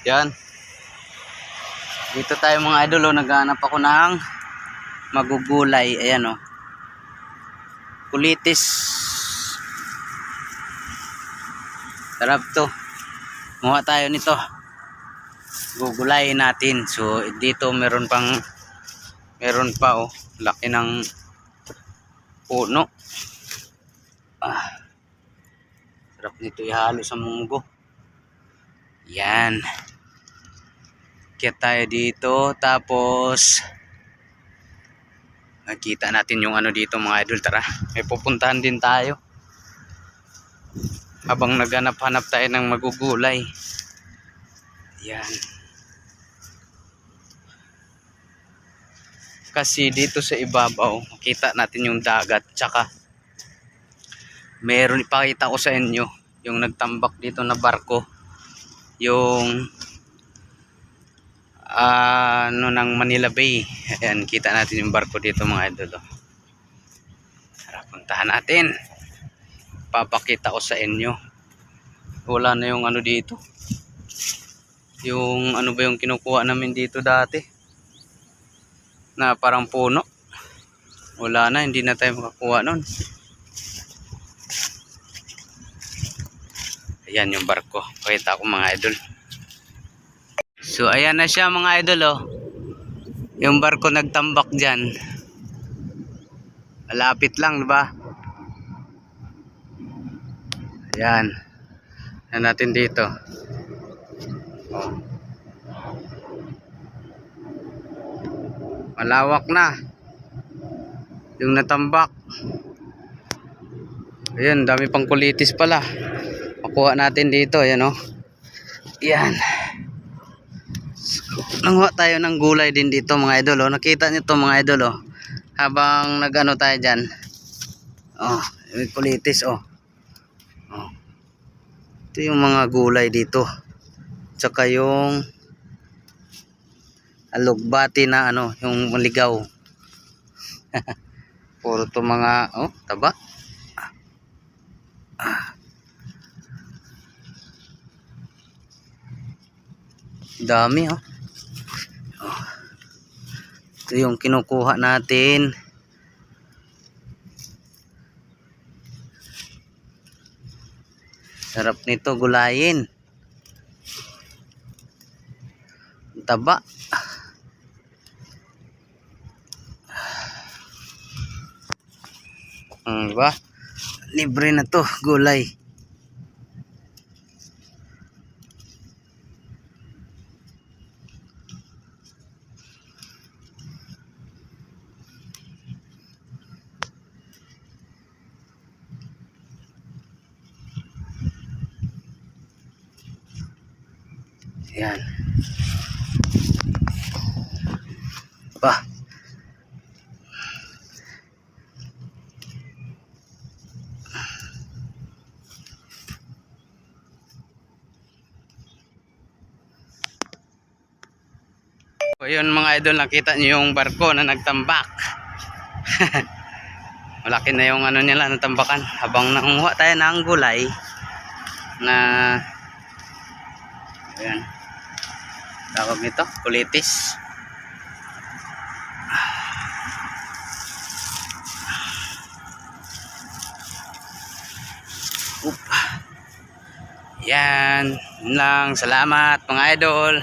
Yan. Dito tayo mga idol, oh, naghahanap ako ng magugulay. Ayan, oh. Kulitis. Sarap to. Muha tayo nito. Gugulayin natin. So dito meron pa, oh. Laki ng puno. Sarap nito ihalo sa munggo. Yan. Kaya tayo dito, tapos nakita natin yung ano dito mga idol. Tara, may pupuntahan din tayo habang naghanap-hanap tayo ng magugulay. Yan. Kasi dito sa ibabaw makita natin yung dagat, tsaka meron, ipakita ko sa inyo yung nagtambak dito na barko, yung ng Manila Bay. Ayan, kita natin yung barko dito mga idol, oh. Tara, puntahan natin. Papakita ko sa inyo. Wala na yung ano dito, yung ano ba yung kinukuha namin dito dati na parang puno. Wala na, hindi na tayo makakuha nun. Ayan yung barko, pakita ko mga idol. So ayan na siya mga idol, oh. Yung barko nagtambak dyan. Malapit lang, diba? Ayan. Ayan natin dito. Oh. Malawak na yung natambak. Ayan, dami pang kulitis pala. Makuha natin dito, ayan, oh. Ayan. Nanguha tayo ng gulay din dito mga idol, oh. Nakita nyo to mga idol, oh. Habang nagano tayo dyan, oh, may kulitis, oh. Oh. Ito yung mga gulay dito, tsaka yung alugbati na ano, yung maligaw. Puro to mga, oh, taba. Dami, oh. Ito yung kinukuha natin. Sarap nito gulayin. Taba. Diba? Libre na to gulay. Ayan. Ba. So yun mga idol, nakita nyo yung barko na nagtambak. Malaki na yung ano nila natambakan. Habang nanguha tayo ng gulay na, ayan, tawag nito, kulitis. Yan lang, salamat mga idol.